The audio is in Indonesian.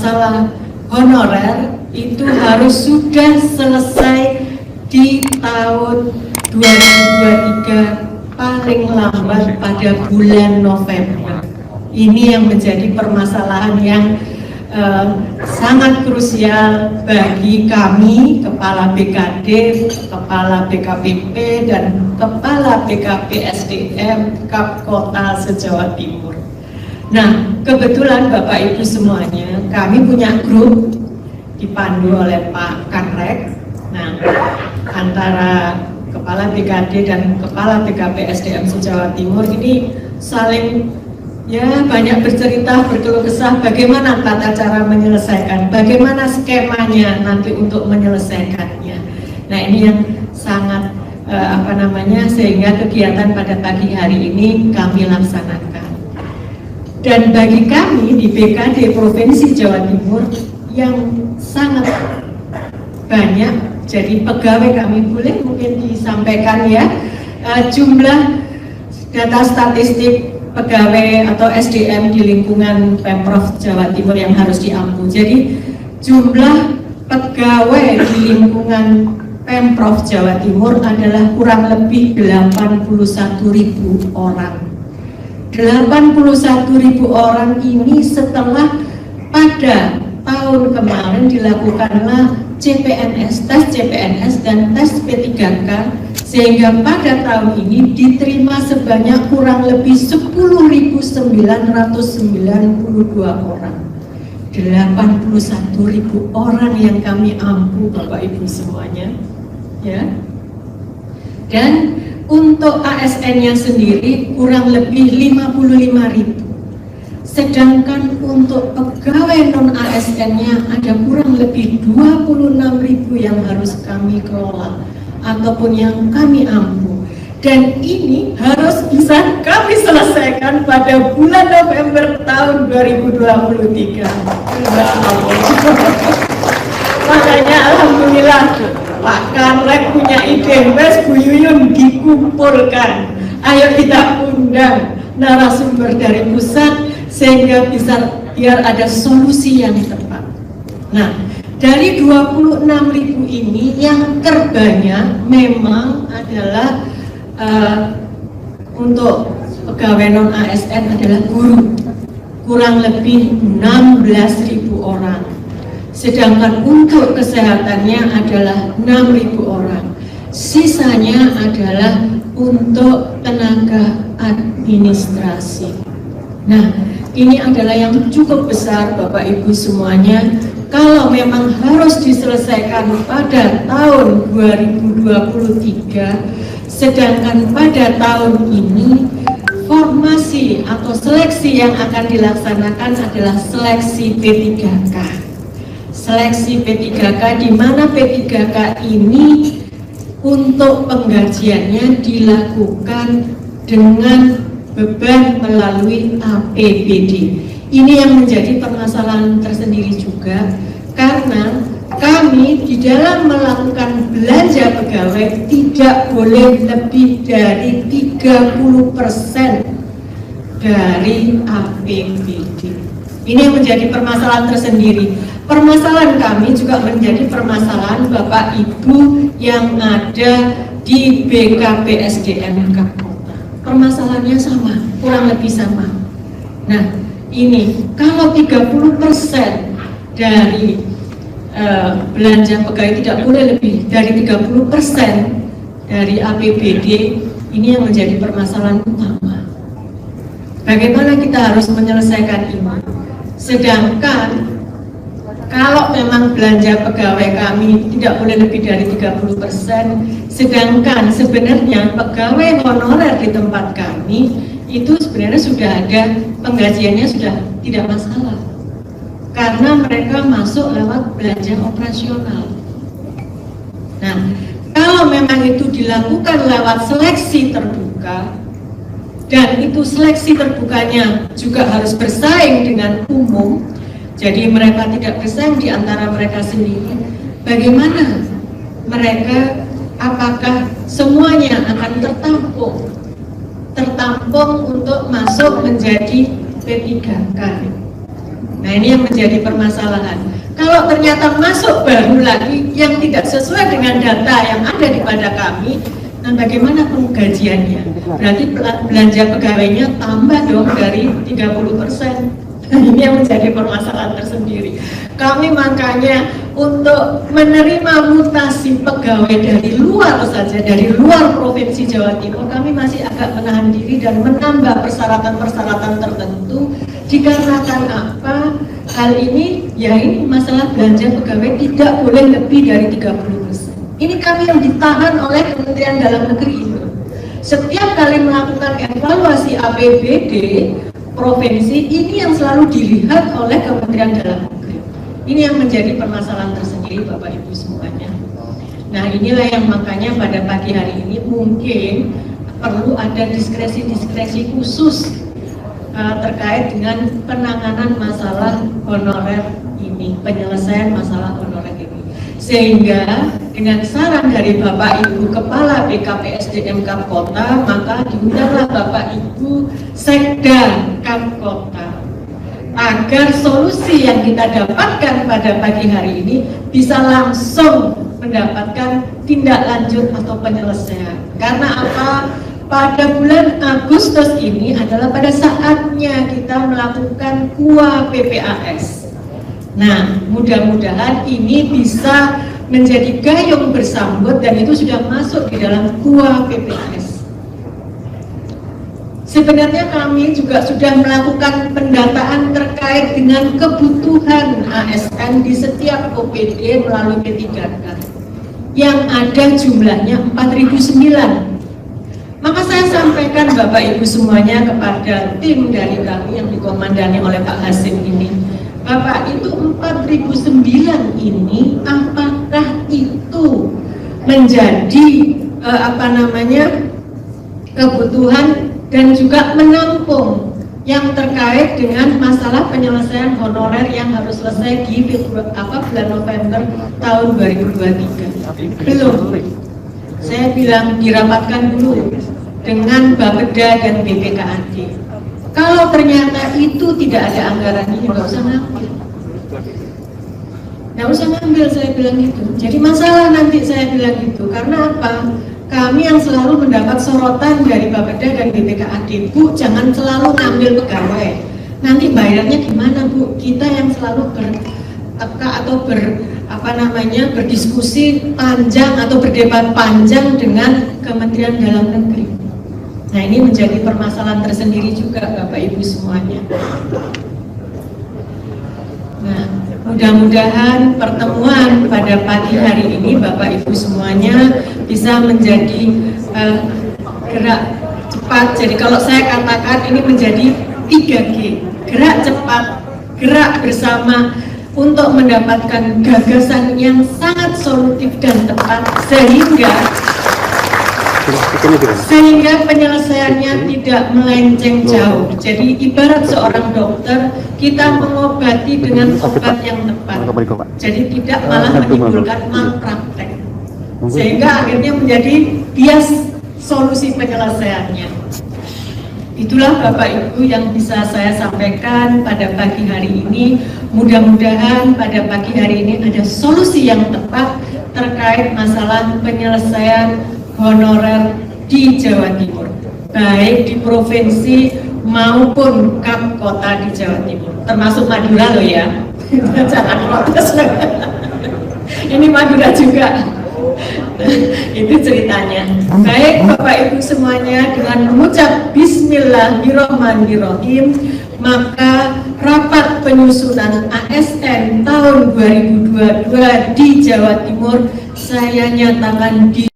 masalah honorer itu harus sudah selesai di tahun 2023 paling lambat pada bulan November. Ini yang menjadi permasalahan yang sangat krusial bagi kami, Kepala BKD, Kepala BKPP, dan Kepala BKP SDM Kap Kota se-Jawa Timur. Nah, kebetulan Bapak Ibu semuanya, kami punya grup dipandu oleh Pak Kanrek. Nah, antara Kepala BKD dan Kepala BKP SDM se-Jawa Timur ini saling banyak bercerita, berkeluh kesah bagaimana tata cara menyelesaikan, bagaimana skemanya nanti untuk menyelesaikannya. Nah, ini yang sangat sehingga kegiatan pada pagi hari ini kami laksanakan. Dan bagi kami di BKD Provinsi Jawa Timur yang sangat banyak, jadi pegawai kami, boleh mungkin disampaikan ya, jumlah data statistik pegawai atau SDM di lingkungan Pemprov Jawa Timur yang harus diampu. Jadi jumlah pegawai di lingkungan Pemprov Jawa Timur adalah kurang lebih 81.000 orang. 81.000 orang ini setelah pada tahun kemarin dilakukanlah CPNS, tes CPNS dan tes P3K, sehingga pada tahun ini diterima sebanyak kurang lebih 10.992 orang. 81.000 orang yang kami ampu, Bapak Ibu semuanya, ya. Dan untuk ASN-nya sendiri kurang lebih 55.000. Sedangkan untuk pegawai non ASN-nya ada kurang lebih 26.000 yang harus kami kelola ataupun yang kami ampu, dan ini harus bisa kami selesaikan pada bulan November tahun 2023. Makanya alhamdulillah Pak Kanrek punya ide, Mas Bu Yuyun dikumpulkan, ayo kita undang narasumber dari pusat sehingga bisa biar ada solusi yang tepat. Nah, dari 26.000 ini yang terbanyak memang adalah untuk pegawai non ASN adalah guru, kurang lebih 16.000 orang. Sedangkan untuk kesehatannya adalah 6.000 orang. Sisanya adalah untuk tenaga administrasi. Nah, ini adalah yang cukup besar Bapak Ibu semuanya. Kalau memang harus diselesaikan pada tahun 2023, sedangkan pada tahun ini formasi atau seleksi yang akan dilaksanakan adalah seleksi P3K. Seleksi P3K di mana P3K ini untuk penggajiannya dilakukan dengan beban melalui APBD. Ini yang menjadi permasalahan tersendiri juga, karena kami di dalam melakukan belanja pegawai tidak boleh lebih dari 30% dari APBD. Ini yang menjadi permasalahan tersendiri. Permasalahan kami juga menjadi permasalahan Bapak Ibu yang ada di BKP SDM Kap Kota. Permasalahannya sama, kurang lebih sama. Nah, ini kalau 30% dari belanja pegawai tidak boleh lebih dari 30% dari APBD, ini yang menjadi permasalahan utama. Bagaimana kita harus menyelesaikan ini? Sedangkan kalau memang belanja pegawai kami tidak boleh lebih dari 30%, sedangkan sebenarnya pegawai honorer di tempat kami itu sebenarnya sudah ada penggajiannya, sudah tidak masalah karena mereka masuk lewat belanja operasional. Nah, kalau memang itu dilakukan lewat seleksi terbuka dan itu seleksi terbukanya juga harus bersaing dengan umum, jadi mereka tidak bersaing di antara mereka sendiri, bagaimana mereka, apakah semuanya akan tertampung untuk masuk menjadi P3K? Nah, ini yang menjadi permasalahan. Kalau ternyata masuk baru lagi yang tidak sesuai dengan data yang ada di pada kami, nah bagaimana penggajiannya? Berarti belanja pegawainya tambah dong dari 30%. Ini yang menjadi permasalahan tersendiri. Kami makanya untuk menerima mutasi pegawai dari luar saja, dari luar Provinsi Jawa Timur, kami masih agak menahan diri dan menambah persyaratan-persyaratan tertentu. Dikarenakan apa? Hal ini, ya ini masalah belanja pegawai tidak boleh lebih dari 30%. Ini kami yang ditahan oleh Kementerian Dalam Negeri itu. Setiap kali melakukan evaluasi APBD provinsi, ini yang selalu dilihat oleh Kementerian Dalam Negeri. Ini yang menjadi permasalahan tersendiri Bapak Ibu semuanya. Nah, inilah yang makanya pada pagi hari ini mungkin perlu ada diskresi-diskresi khusus terkait dengan penanganan masalah honorer ini, penyelesaian masalah honorer ini. Sehingga dengan saran dari Bapak Ibu Kepala BKPSDM Kap Kota, maka diundanglah Bapak Ibu Sekda Kap Kota agar solusi yang kita dapatkan pada pagi hari ini bisa langsung mendapatkan tindak lanjut atau penyelesaian. Karena apa? Pada bulan Agustus ini adalah pada saatnya kita melakukan KUA PPAS. Nah, mudah-mudahan ini bisa menjadi gayung bersambut dan itu sudah masuk di dalam KUA PPAS. Sebenarnya kami juga sudah melakukan pendataan terkait dengan kebutuhan ASN di setiap OPD melalui P3K yang ada jumlahnya 4.009. Maka saya sampaikan Bapak Ibu semuanya kepada tim dari kami yang dikomandani oleh Pak Hasim ini, Bapak, itu 4.009 ini apakah itu menjadi kebutuhan dan juga menampung yang terkait dengan masalah penyelesaian honorer yang harus selesai di bulan November tahun 2023? Belum. Saya bilang dirapatkan dulu dengan Bapeda dan BPKAD. Kalau ternyata itu tidak ada anggaran ini, nggak usah ngambil. Nggak usah ngambil, saya bilang gitu. Jadi masalah nanti saya bilang gitu. Karena apa? Kami yang selalu mendapat sorotan dari Bapeda dan BPKAD, Bu, jangan selalu ngambil pegawai. Nanti bayarnya gimana, Bu? Kita yang selalu berteka atau berdiskusi panjang atau berdebat panjang dengan Kementerian Dalam Negeri. Nah, ini menjadi permasalahan tersendiri juga Bapak Ibu semuanya. Nah, mudah-mudahan pertemuan pada pagi hari ini Bapak Ibu semuanya bisa menjadi gerak cepat. Jadi kalau saya katakan ini menjadi 3G, gerak cepat, gerak bersama untuk mendapatkan gagasan yang sangat solutif dan tepat sehingga penyelesaiannya tidak melenceng jauh. Jadi ibarat seorang dokter, kita mengobati dengan obat yang tepat, jadi tidak malah menimbulkan malpraktek, sehingga akhirnya menjadi bias solusi penyelesaiannya. Itulah Bapak Ibu yang bisa saya sampaikan pada pagi hari ini. Mudah-mudahan pada pagi hari ini ada solusi yang tepat terkait masalah penyelesaian honorer di Jawa Timur, baik di provinsi maupun Kap Kota di Jawa Timur, termasuk Madura loh ya. Jangan protes. Ini Madura juga. Itu ceritanya. Baik Bapak Ibu semuanya, dengan mengucap Bismillahirrahmanirrahim, maka rapat penyusunan ASN tahun 2022 di Jawa Timur saya nyatakan di